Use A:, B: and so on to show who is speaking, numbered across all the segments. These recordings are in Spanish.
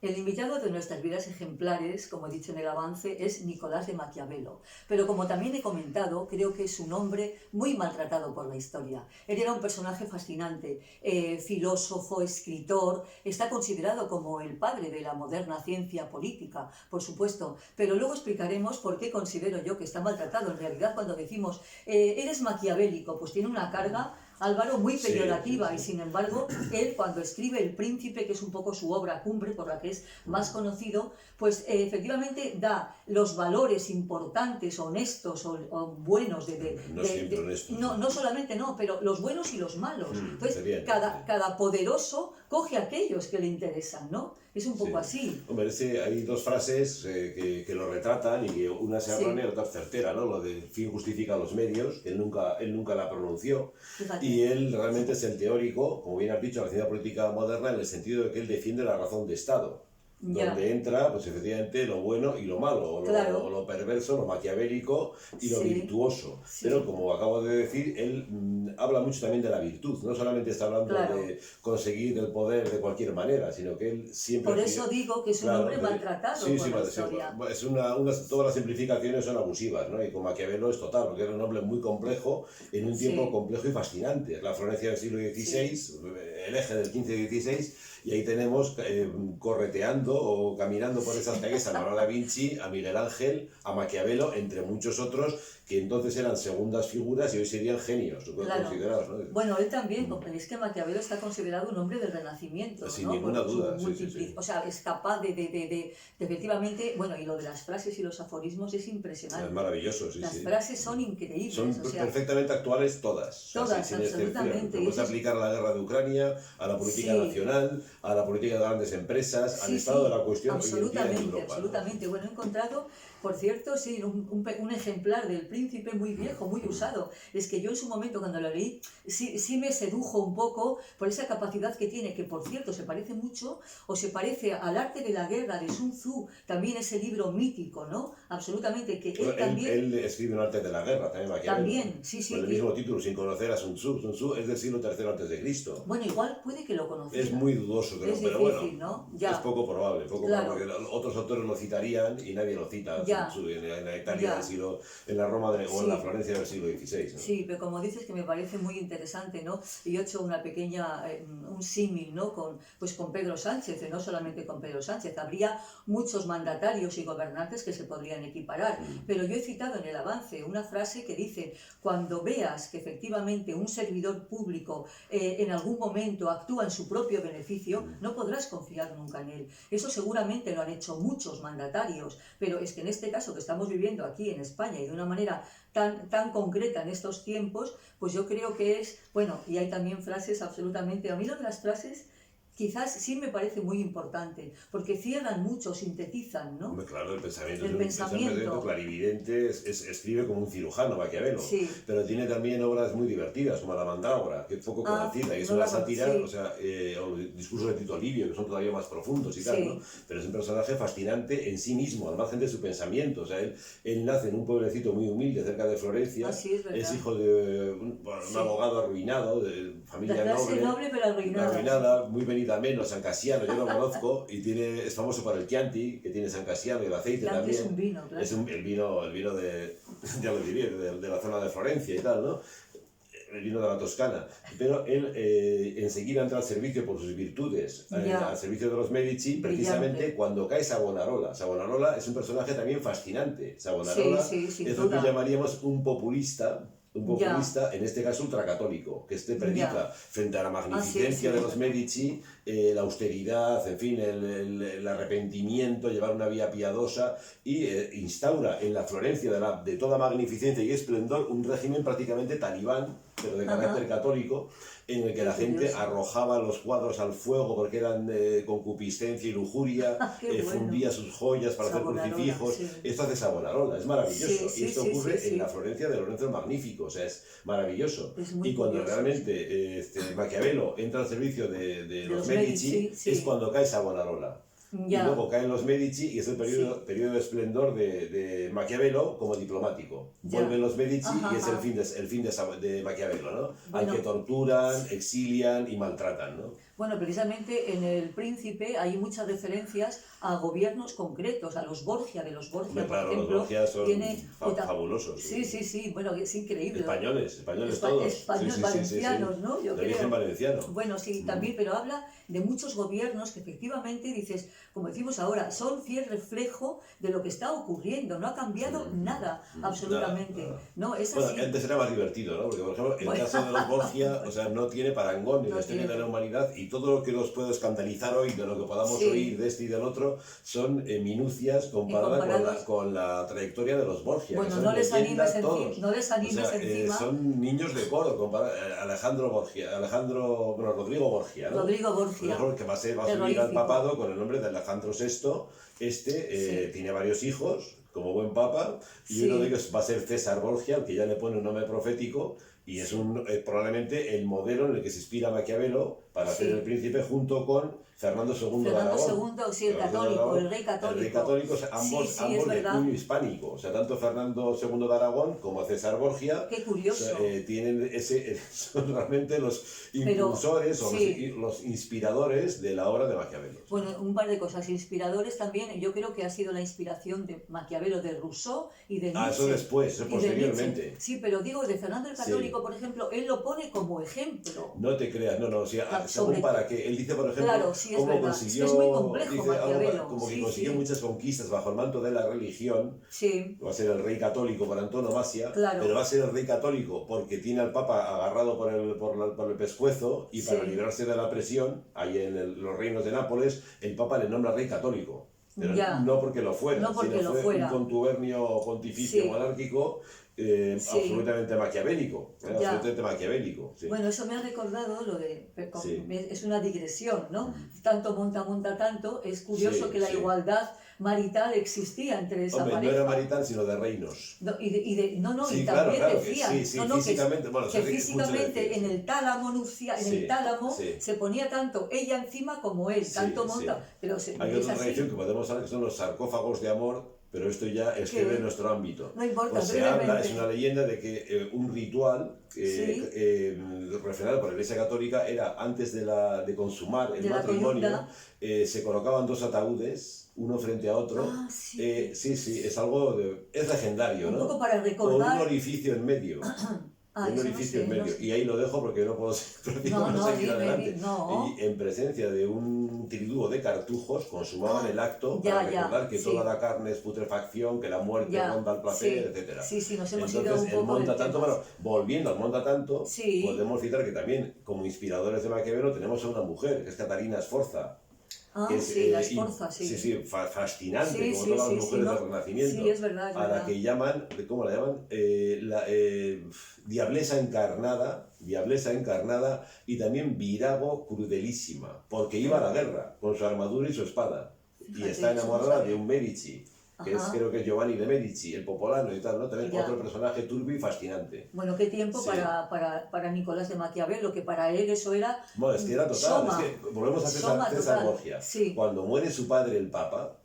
A: El invitado de nuestras vidas ejemplares, como he dicho en el avance, es Nicolás de Maquiavelo. Pero como también he comentado, creo que es un hombre muy maltratado por la historia. Él era un personaje fascinante, filósofo, escritor, está considerado como el padre de la moderna ciencia política, por supuesto. Pero luego explicaremos por qué considero yo que está maltratado. En realidad, cuando decimos, eres maquiavélico, pues tiene una carga, Álvaro, muy peyorativa, y sin embargo, él cuando escribe El Príncipe, que es un poco su obra cumbre, por la que es más conocido, pues efectivamente da los valores importantes, honestos o buenos
B: no siempre honestos.
A: No solamente no, pero los buenos y los malos. Entonces, cada poderoso coge aquellos que le interesan, ¿no? Es un poco así.
B: Hombre, hay dos frases que lo retratan y que una se errónea y otra certera, ¿no? Lo de fin justifica los medios, él nunca la pronunció.
A: Fíjate.
B: Y él realmente es el teórico, como bien has dicho, de la ciencia política moderna, en el sentido de que él defiende la razón de Estado. Donde entra, pues efectivamente, lo bueno y lo malo, o lo perverso, lo maquiavélico y lo virtuoso. Pero como acabo de decir, él habla mucho también de la virtud. No solamente está hablando de conseguir el poder de cualquier manera, sino que él siempre...
A: Por eso digo que es un hombre maltratado por la historia.
B: Todas las simplificaciones son abusivas, ¿no? Y con Maquiavelo es total, porque era un hombre muy complejo, en un tiempo complejo y fascinante. La Florencia del siglo XVI, el eje del XV y XVI, y ahí tenemos correteando o caminando por esas calles a Leonardo da Vinci, a Miguel Ángel, a Maquiavelo, entre muchos otros que entonces eran segundas figuras y hoy serían genios, considerados, ¿no?
A: Bueno, él también, es que Maquiavelo está considerado un hombre del Renacimiento,
B: sin
A: ¿no?
B: ninguna duda.
A: O sea, es capaz de efectivamente, bueno, y lo de las frases y los aforismos es impresionante.
B: Es maravilloso,
A: Las frases son increíbles.
B: Son perfectamente actuales todas.
A: Todas, absolutamente.
B: Puedes aplicar a la guerra de Ucrania, a la política nacional, a la política de grandes empresas, al estado de la cuestión hoy en día en Europa.
A: Absolutamente. Bueno, he encontrado, por cierto, un ejemplar del Príncipe muy viejo, muy usado. Es que yo en su momento, cuando lo leí, sí me sedujo un poco por esa capacidad que tiene, que por cierto se parece mucho, o se parece al Arte de la Guerra de Sun Tzu, también ese libro mítico, ¿no? Absolutamente, que él también...
B: Él escribe un Arte de la Guerra, también Maquiavelo.
A: También, sí.
B: Con el mismo título, sin conocer a Sun Tzu. Sun Tzu es del siglo III a.C.
A: Bueno, igual puede que lo conociera.
B: Es muy dudoso, creo, pero
A: difícil,
B: bueno,
A: ¿no?
B: es poco probable, porque otros autores lo citarían y nadie lo cita. Sun Tzu, en la Italia del siglo, en la Roma o en la Florencia del siglo XVI, ¿no?
A: Sí, pero como dices, que me parece muy interesante, ¿no? Y he hecho una pequeña, un símil, ¿no? Con Pedro Sánchez, no solamente con Pedro Sánchez, habría muchos mandatarios y gobernantes que se podrían equiparar, pero yo he citado en el avance una frase que dice: cuando veas que efectivamente un servidor público en algún momento actúa en su propio beneficio, no podrás confiar nunca en él. Eso seguramente lo han hecho muchos mandatarios, pero es que en este caso que estamos viviendo aquí en España y de una manera tan concreta en estos tiempos, pues yo creo que es, bueno, y hay también frases absolutamente, a mí lo de las frases quizás sí me parece muy importante, porque cierran mucho, sintetizan, ¿no?
B: Claro, el pensamiento es un pensamiento clarividente, escribe como un cirujano, Maquiavelo, pero tiene también obras muy divertidas, como La Mandrágora, que es poco conocida, y es una sátira, o el discurso de Tito Livio, que son todavía más profundos y tal, ¿no? Pero es un personaje fascinante en sí mismo, al margen de su pensamiento. O sea, él nace en un pueblecito muy humilde, cerca de Florencia, es hijo de un abogado arruinado, de familia
A: noble pero
B: arruinada, muy venido menos, San Casiano, yo lo conozco, y es famoso por el Chianti, que tiene San Casiano, y el aceite también.
A: Es un vino, claro.
B: Es el vino de, ya lo diría, de la zona de Florencia y tal, ¿no? El vino de la Toscana. Pero él enseguida entra al servicio por sus virtudes, al servicio de los Medici, precisamente cuando cae Savonarola. Savonarola es un personaje también fascinante. Savonarola es lo que llamaríamos un populista, en este caso ultracatólico, que predica frente a la magnificencia de los Medici, la austeridad, en fin, el arrepentimiento, llevar una vida piadosa, y instaura en la Florencia de toda magnificencia y esplendor un régimen prácticamente talibán, pero de carácter católico, en el que la gente arrojaba los cuadros al fuego porque eran concupiscencia y lujuria, fundía sus joyas para hacer crucifijos. Esto hace Savonarola, es maravilloso. Y esto ocurre en la Florencia de Lorenzo el Magnífico, o sea, es maravilloso. Y cuando realmente Maquiavelo entra al servicio de los Medici, es cuando cae Savonarola. Y luego caen los Medici y es el periodo de esplendor de Maquiavelo como diplomático. Vuelven los Medici y es el fin de Maquiavelo, ¿no? Al que torturan, exilian y maltratan, ¿no?
A: Bueno, precisamente en El Príncipe hay muchas referencias a gobiernos concretos, a los Borgia, de los Borgia, por
B: Claro, los
A: ejemplo,
B: Borgia son
A: tiene
B: fabulosos.
A: sí, sí, sí, bueno, es increíble.
B: Españoles todos.
A: Españoles,
B: Sí,
A: valencianos, ¿no? Yo
B: de origen
A: creo.
B: valenciano.
A: Bueno, sí, también, pero habla de muchos gobiernos que efectivamente dices, como decimos ahora, son fiel reflejo de lo que está ocurriendo, no ha cambiado nada, absolutamente.
B: Nada.
A: No, es
B: Bueno,
A: así.
B: antes era más divertido, ¿no? Porque, por ejemplo, el
A: Bueno.
B: caso de los Borgia, o sea, no tiene parangón en
A: No
B: la historia
A: tiene.
B: de la humanidad, y todo lo que nos puede escandalizar hoy, de lo que podamos
A: Sí.
B: oír de este y del otro, son minucias comparadas con la trayectoria de los Borgia.
A: Bueno,
B: que son
A: no les
B: leyendas
A: animes,
B: todos.
A: no les animes
B: O sea,
A: encima.
B: son niños de coro, Alejandro Borgia, bueno, Rodrigo Borgia, ¿no?
A: Rodrigo Borgia.
B: Que va a subir al papado con el nombre de Alejandro VI. Tiene varios hijos, como buen papa, y uno de ellos va a ser César Borgia, al que ya le pone un nombre profético, y es probablemente el modelo en el que se inspira Maquiavelo para hacer El Príncipe, junto con Fernando II de Aragón.
A: Fernando II, sí, el católico, el rey católico.
B: El rey católico, o sea, ambos de cuño hispánico. O sea, tanto Fernando II de Aragón como César Borgia.
A: Qué curioso.
B: Tienen son realmente los impulsores los inspiradores de la obra de Maquiavelo.
A: Bueno, un par de cosas. Inspiradores también, yo creo que ha sido la inspiración de Maquiavelo, de Rousseau y de Nietzsche.
B: Eso después, eso posteriormente.
A: Sí, pero digo, de Fernando el Católico, por ejemplo, él lo pone como ejemplo.
B: No te creas, no, según para qué. Él dice, por ejemplo, cómo consiguió,
A: es muy complejo, Maquiavelo.
B: Como que consiguió muchas conquistas bajo el manto de la religión.
A: Sí.
B: Va a ser el rey católico por antonomasia,
A: claro.
B: Pero va a ser el rey católico porque tiene al Papa agarrado por el pescuezo, y para librarse de la presión, ahí en los reinos de Nápoles, el Papa le nombra rey católico. Pero no porque lo fuera, sino fue un contubernio pontificio monárquico absolutamente maquiavélico. Absolutamente maquiavélico. Sí.
A: Bueno, eso me ha recordado lo de. Es una digresión, ¿no? Tanto monta tanto. Es curioso que la igualdad marital existía entre esa pareja.
B: No era marital, sino de reinos.
A: Y también
B: claro,
A: decían
B: físicamente,
A: físicamente en el tálamo nupcial, se ponía tanto ella encima como él, tanto monta. Pero
B: hay otra tradición que podemos hablar, que son los sarcófagos de amor, pero esto ya excede nuestro ámbito.
A: No importa,
B: se habla, es una leyenda de que un ritual refrenado por la Iglesia Católica era, antes de consumar el matrimonio, se colocaban dos ataúdes, uno frente a otro. Es algo es legendario, ¿no?
A: Un poco para recordar.
B: Con un orificio en medio. Un orificio en medio. Y ahí lo dejo porque no puedo seguir adelante. Y en presencia de un triduo de cartujos consumaban el acto para recordar que toda la carne es putrefacción, que la muerte ronda al placer, etc.
A: Nos hemos
B: Entonces,
A: ido un poco
B: el monta tanto, volviendo al monta tanto, podemos citar que también, como inspiradores de Maquiavelo, tenemos a una mujer, que es Catarina Sforza.
A: La Sforza,
B: fascinante, como todas las mujeres del Renacimiento.
A: Es verdad.
B: A la que llaman, ¿cómo la llaman? Diablesa encarnada, y también virago crudelísima, porque iba a la guerra con su armadura y su espada. Y está enamorada de un Medici, que creo que es Giovanni de Medici, el popolano y tal, ¿no? También otro personaje turbio y fascinante.
A: Bueno, qué tiempo para Nicolás de Maquiavelo, que para él eso era.
B: Bueno, es que era total. Es que volvemos a César Borgia. Cuando muere su padre, el Papa,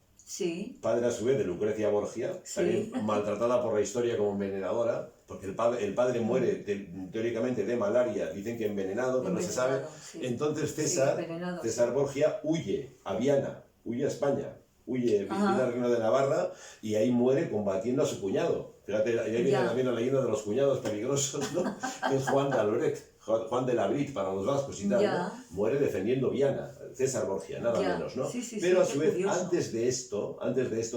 B: padre a su vez de Lucrecia Borgia, también maltratada por la historia como envenenadora, porque el padre muere teóricamente de malaria, dicen que envenenado, pero no se sabe. Entonces César Borgia huye a Viana, huye a España. Viene al Reino de Navarra y ahí muere combatiendo a su cuñado. Fíjate, ahí viene también la leyenda de los cuñados peligrosos, ¿no? Que es Juan de Aloret, Juan de Labrit para los vascos y tal, ¿no? Muere defendiendo Viana, César Borgia, nada menos, ¿no? Pero a su vez, antes de esto,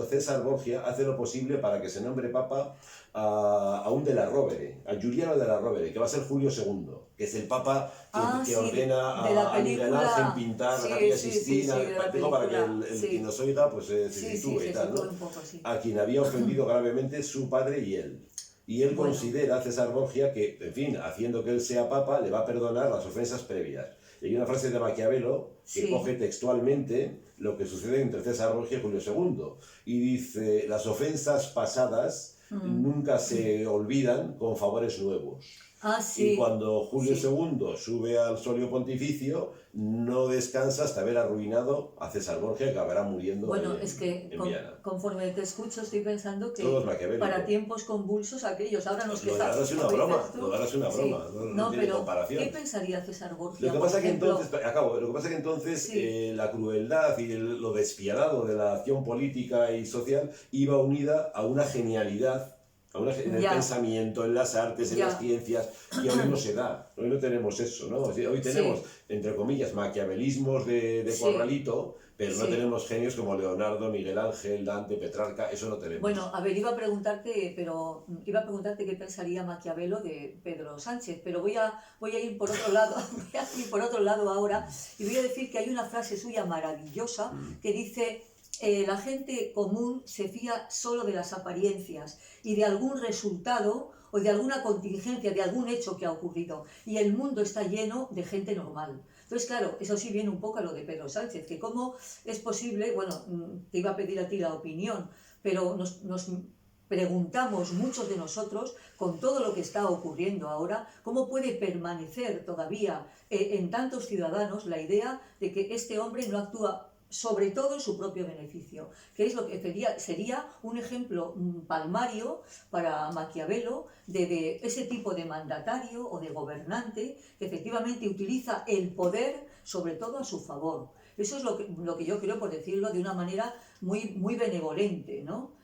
B: César Borgia hace lo posible para que se nombre papa a un de la Rovere, a Giuliano de la Rovere, que va a ser Julio II, que es el papa que ordena a Miguel Ángel pintar la Capilla Sistina, para que el que nos oiga pues, se sitúe y tal, ¿no? A quien había ofendido gravemente su padre y él. Y él considera, César Borgia, que, en fin, haciendo que él sea papa, le va a perdonar las ofensas previas. Y hay una frase de Maquiavelo que coge textualmente lo que sucede entre César Borgia y Julio II. Y dice, las ofensas pasadas nunca se olvidan con favores nuevos.
A: Ah,
B: Y
A: sí,
B: cuando Julio
A: sí.
B: II sube al solio pontificio, no descansa hasta haber arruinado a César Borgia, que acabará muriendo
A: Bueno,
B: ahí
A: es que
B: en Viana.
A: conforme te escucho estoy pensando
B: Todo es
A: que para
B: maquiavélico.
A: tiempos convulsos aquellos, ahora nos
B: Lo de ahora
A: quejamos,
B: es una
A: como
B: broma,
A: dices
B: lo de
A: tú.
B: ahora es una broma,
A: Sí,
B: no
A: no,
B: tiene
A: pero ¿qué
B: comparación.
A: pensaría César
B: Lo
A: Borgia,
B: que
A: por
B: pasa que entonces,
A: ejemplo?
B: lo que pasa que entonces
A: Sí,
B: la crueldad y lo despiadado de la acción política y social iba unida a una genialidad, en el
A: ya,
B: pensamiento, en las artes, en las
A: ya,
B: ciencias, que hoy no se da. Hoy no tenemos eso, ¿no? O sea, hoy tenemos,
A: sí,
B: entre comillas, maquiavelismos de
A: sí,
B: corralito, pero no
A: sí.
B: tenemos genios como Leonardo, Miguel Ángel, Dante, Petrarca, eso no
A: Bueno,
B: tenemos.
A: a ver, iba a preguntarte qué pensaría Maquiavelo de Pedro Sánchez, pero voy a ir por otro lado, voy a ir por otro lado ahora y voy a decir que hay una frase suya maravillosa que dice, la gente común se fía solo de las apariencias y de algún resultado o de alguna contingencia, de algún hecho que ha ocurrido, y el mundo está lleno de gente normal. Entonces, claro, eso sí viene un poco a lo de Pedro Sánchez, que cómo es posible, bueno, te iba a pedir a ti la opinión, pero nos preguntamos muchos de nosotros, con todo lo que está ocurriendo ahora, cómo puede permanecer todavía en tantos ciudadanos la idea de que este hombre no actúa sobre todo en su propio beneficio, que es lo que sería un ejemplo palmario para Maquiavelo de ese tipo de mandatario o de gobernante que efectivamente utiliza el poder sobre todo a su favor. Eso es lo que yo creo, por decirlo de una manera muy benevolente, ¿no?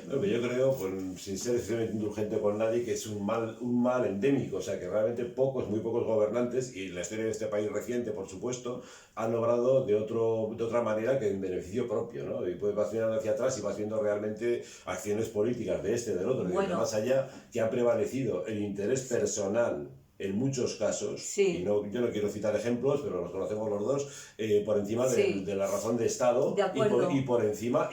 B: Lo que yo creo, pues, sin ser excesivamente indulgente con nadie, que es un mal endémico, o sea, que realmente muy pocos gobernantes, y la historia de este país reciente, por supuesto, han logrado de otra manera que en beneficio propio, ¿no? Y pues vas mirando hacia atrás y vas viendo realmente acciones políticas de este, del otro, de
A: Bueno,
B: más allá, que ha prevalecido el interés personal en muchos casos, y
A: sí,
B: no, yo no quiero citar ejemplos, pero los conocemos los dos, por encima
A: sí,
B: de la razón de Estado
A: de acuerdo.
B: y por encima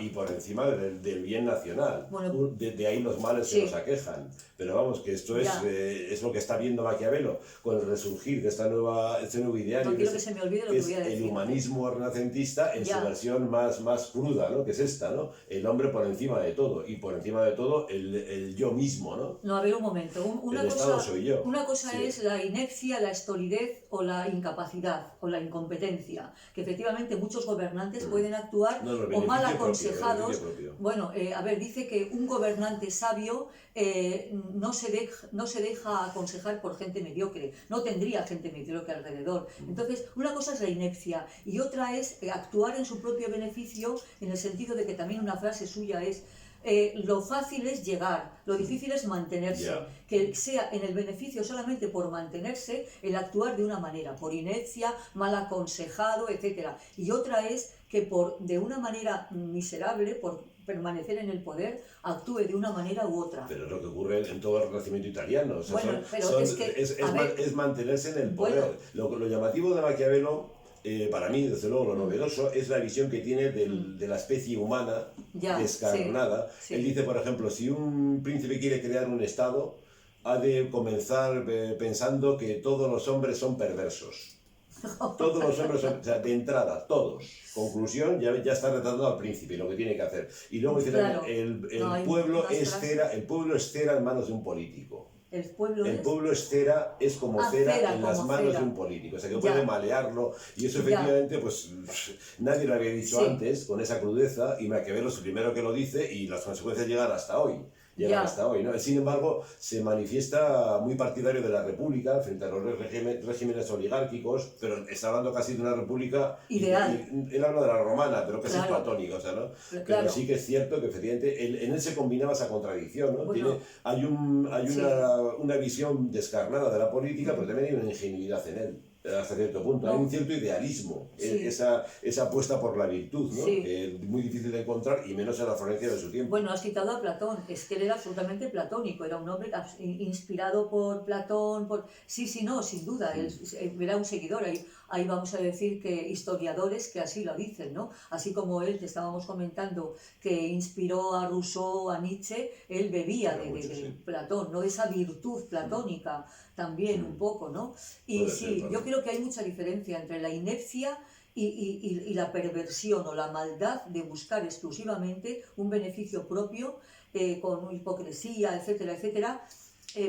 B: del bien nacional.
A: Bueno,
B: De ahí los males que nos
A: sí,
B: aquejan. Pero vamos, que esto
A: ya.
B: es lo que está viendo Maquiavelo con el resurgir de este nuevo
A: No
B: ideario,
A: quiero que se me olvide lo
B: que
A: que voy a
B: es el
A: decirte.
B: humanismo renacentista en su
A: Ya.
B: versión más cruda, ¿no? Que es esta, ¿no? El hombre por encima de todo, y por encima de todo el yo mismo, ¿no?
A: No, a ver un momento.
B: El Estado soy yo.
A: Una cosa
B: Sí.
A: es la inepcia, la estolidez o la incapacidad o la incompetencia, que efectivamente muchos gobernantes pueden actuar
B: No, no, el
A: o mal
B: beneficio
A: aconsejados.
B: propio.
A: Bueno, a ver, dice que un gobernante sabio no se deja aconsejar por gente mediocre, no tendría gente mediocre alrededor. Entonces, una cosa es la inepcia y otra es actuar en su propio beneficio, en el sentido de que también una frase suya es lo fácil es llegar, lo difícil es mantenerse,
B: Ya.
A: que sea en el beneficio solamente por mantenerse, el actuar de una manera, por inercia, mal aconsejado, etc. Y otra es que de una manera miserable, por permanecer en el poder, actúe de una manera u otra.
B: Pero es lo que ocurre en todo el Renacimiento italiano. O sea,
A: Bueno, pero es que, a ver,
B: es mantenerse en el
A: bueno,
B: poder. Lo llamativo de Maquiavelo, para mí, desde luego, lo novedoso, es la visión que tiene de la especie humana
A: ya, sí,
B: descarnada. Él
A: sí,
B: dice, por ejemplo, si un príncipe quiere crear un Estado, ha de comenzar pensando que todos los hombres son perversos. Todos los hombres son, o sea, de entrada, todos. Conclusión, ya está retratando al príncipe y lo que tiene que hacer. Y luego dice también,
A: claro, no, hay
B: el pueblo es cera en manos de un político.
A: el pueblo
B: El
A: es,
B: pueblo es como cera
A: cera
B: en las
A: como
B: manos de
A: cera,
B: un político, o sea que puede
A: ya,
B: malearlo, y eso
A: ya,
B: efectivamente pues nadie lo había dicho
A: sí,
B: antes con esa crudeza, y Maquiavelo es el primero que lo dice y las consecuencias llegan hasta hoy.
A: ya,
B: ¿No? Sin embargo, se manifiesta muy partidario de la república frente a los regímenes oligárquicos, pero está hablando casi de una república,
A: ideal,
B: él habla de la romana, pero casi
A: claro,
B: platónica, o sea, ¿no? Pero
A: claro,
B: sí que es cierto que efectivamente en él se combinaba esa contradicción, ¿no?
A: bueno,
B: Hay
A: sí,
B: una visión descarnada de la política, pero también hay una ingenuidad en él, hasta cierto punto. Hay un
A: no,
B: cierto idealismo,
A: sí,
B: esa apuesta por la virtud, ¿no?
A: sí.
B: Que es muy difícil de encontrar, y menos en la Florencia de su tiempo.
A: Bueno, has citado a Platón, es que él era absolutamente platónico, era un hombre inspirado por Platón, sí, sí, no, sin duda, él era un seguidor, ahí vamos a decir que historiadores que así lo dicen, ¿no? Así como él, te estábamos comentando, que inspiró a Rousseau, a Nietzsche, él bebía
B: Pero mucho,
A: de
B: sí.
A: Platón, ¿no? Esa virtud platónica también un poco, ¿no? Y
B: Puede ser
A: sí, yo
B: también.
A: creo que hay mucha diferencia entre la inepcia y la perversión o la maldad de buscar exclusivamente un beneficio propio con hipocresía, etcétera, etcétera,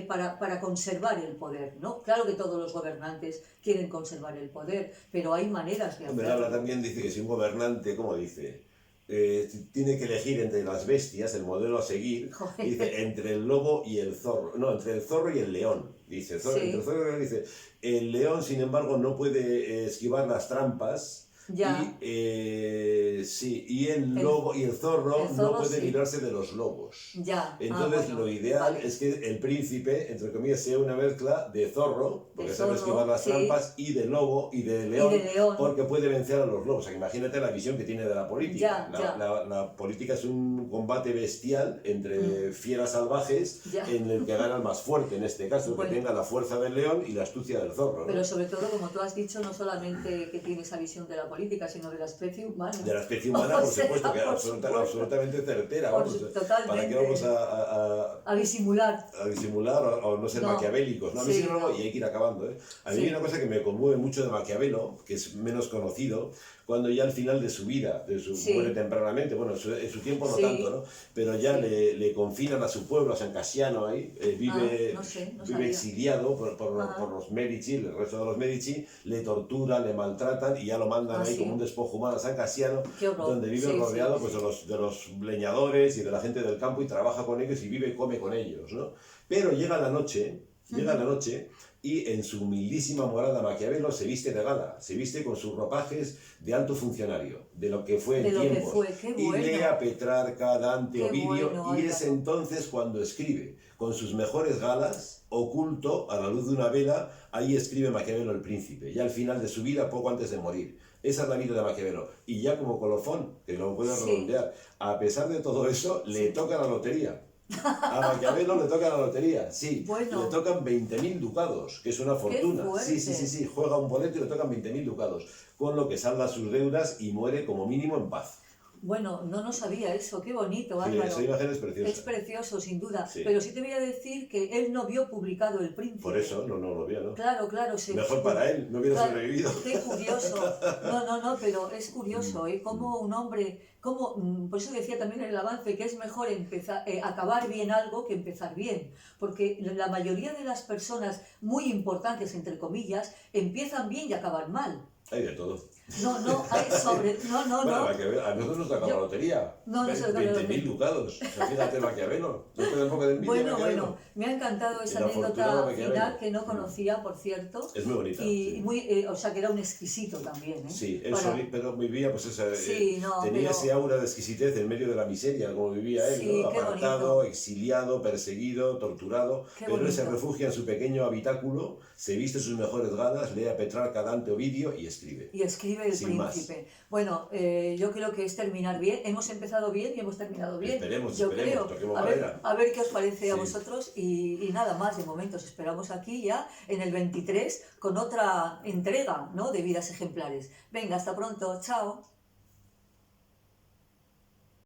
A: para conservar el poder, ¿no? Claro que todos los gobernantes quieren conservar el poder, pero hay maneras de
B: Hombre,
A: hacerlo.
B: habla también, dice que si un gobernante, ¿cómo dice? Tiene que elegir entre las bestias, el modelo a seguir,
A: Joder.
B: dice, entre el lobo y el zorro, no, entre el zorro y el león, dice,
A: Sí.
B: entre el zorro y el león, dice, el león, sin embargo, no puede esquivar las trampas,
A: Ya.
B: sí, y el lobo y el zorro no
A: zorro
B: puede
A: sí.
B: librarse de los lobos.
A: Ya.
B: Entonces,
A: Bueno,
B: lo ideal
A: vale.
B: es que el príncipe, entre comillas, sea una mezcla de zorro, porque
A: De
B: sabe
A: zorro,
B: esquivar las
A: sí.
B: trampas, y de lobo y de león,
A: Y de león.
B: porque puede vencer a los lobos. O sea, que imagínate la visión que tiene de la política.
A: Ya.
B: La política es un combate bestial entre fieras salvajes,
A: Ya.
B: en el que gana el más fuerte, en este caso, el
A: Bueno.
B: que tenga la fuerza del león y la astucia del zorro, ¿no?
A: Pero sobre todo, como tú has dicho, no solamente que tiene esa visión de la política, sino de la especie humana.
B: De la especie humana,
A: O
B: por
A: sea,
B: supuesto, que es
A: por supuesto.
B: absolutamente certera.
A: Por
B: Vamos,
A: totalmente.
B: ¿para qué vamos
A: A disimular.
B: a disimular o no ser
A: No.
B: maquiavélicos? No, a mí
A: Sí,
B: sí, no,
A: no.
B: y hay que ir acabando. ¿Eh? A mí
A: Sí.
B: hay una cosa que me conmueve mucho de Maquiavelo, que es menos conocido, cuando ya al final de su vida,
A: Sí.
B: muere tempranamente, bueno, en su tiempo no
A: Sí.
B: tanto, ¿no? Pero ya
A: Sí.
B: le confinan a su pueblo, a San Casiano, ahí, vive,
A: no sé, no
B: vive
A: sabía.
B: exiliado por los Medici, el resto de los Medici, le torturan, le maltratan y ya lo mandan ahí
A: Sí.
B: como un despojo humano a San Casiano,
A: Qué horror.
B: donde vive
A: Sí,
B: rodeado
A: sí,
B: pues,
A: sí.
B: de los leñadores y de la gente del campo y trabaja con ellos y vive y come con ellos, ¿no? Pero llega la noche y en su humildísima morada Maquiavelo se viste de gala, se viste con sus ropajes de alto funcionario, de lo que fue
A: De
B: en
A: lo que
B: tiempos.
A: fue, qué
B: Y
A: bueno.
B: lee a Petrarca, Dante,
A: Qué
B: Ovidio,
A: bueno,
B: y es
A: Álvaro.
B: entonces cuando escribe, con sus mejores galas, oculto, a la luz de una vela, ahí escribe Maquiavelo El Príncipe, ya al final de su vida, poco antes de morir. Esa es la vida de Maquiavelo. Y ya como colofón, que lo puede
A: Sí.
B: redondear, a pesar de todo eso, le toca la lotería. A Maquiavelo le toca la lotería, sí.
A: Bueno.
B: Le tocan 20.000 ducados, que es una fortuna.
A: fuerte.
B: Sí. Juega un boleto y le tocan 20.000 ducados. Con lo que salda sus deudas y muere como mínimo en paz.
A: Bueno, no sabía eso, qué bonito,
B: Sí,
A: Álvaro.
B: esa imagen es preciosa.
A: Es precioso, sin duda.
B: Sí.
A: Pero sí te voy a decir que él no vio publicado El Príncipe.
B: Por eso, no lo vio, ¿no?
A: Claro.
B: Mejor para él, no hubiera
A: Claro,
B: sobrevivido.
A: Qué curioso. No, pero es curioso, ¿eh? Como un hombre, por eso decía también en el avance que es mejor acabar bien algo que empezar bien. Porque la mayoría de las personas muy importantes, entre comillas, empiezan bien y acaban mal.
B: Hay de todo.
A: No,
B: Bueno,
A: no.
B: Maquiavelo, a nosotros nos toca la lotería.
A: No se toca la
B: 20.000
A: lotería.
B: ducados. O sea, fíjate Maquiavelo. ¿No te da un poco de envidia Maquiavelo?
A: Bueno, me ha encantado esa
B: Y la fortuna de
A: anécdota
B: Maquiavelo.
A: final que no conocía, por cierto.
B: Es muy bonita.
A: Y
B: sí.
A: muy, o sea, que era un exquisito también, ¿eh?
B: Sí, él
A: Para-
B: pero vivía, pues esa,
A: Sí, no,
B: tenía
A: pero-
B: ese aura de exquisitez en medio de la miseria, como vivía él,
A: Sí,
B: ¿no?
A: qué
B: Apartado,
A: bonito.
B: exiliado, perseguido, torturado,
A: Qué
B: pero él se
A: bonito.
B: refugia en su pequeño habitáculo, se viste sus mejores galas, lee a Petrarca, Dante, Ovidio y escribe.
A: Y escribe El
B: Sin más.
A: Príncipe. Bueno, yo creo que es terminar bien. Hemos empezado bien y hemos terminado bien.
B: Esperemos,
A: yo
B: esperemos,
A: creo.
B: toquemos
A: A ver,
B: madera.
A: a ver qué os parece a
B: Sí.
A: vosotros y nada más de momento. Os esperamos aquí ya en el 23 con otra entrega, ¿no?, de Vidas Ejemplares. Venga, hasta pronto. Chao.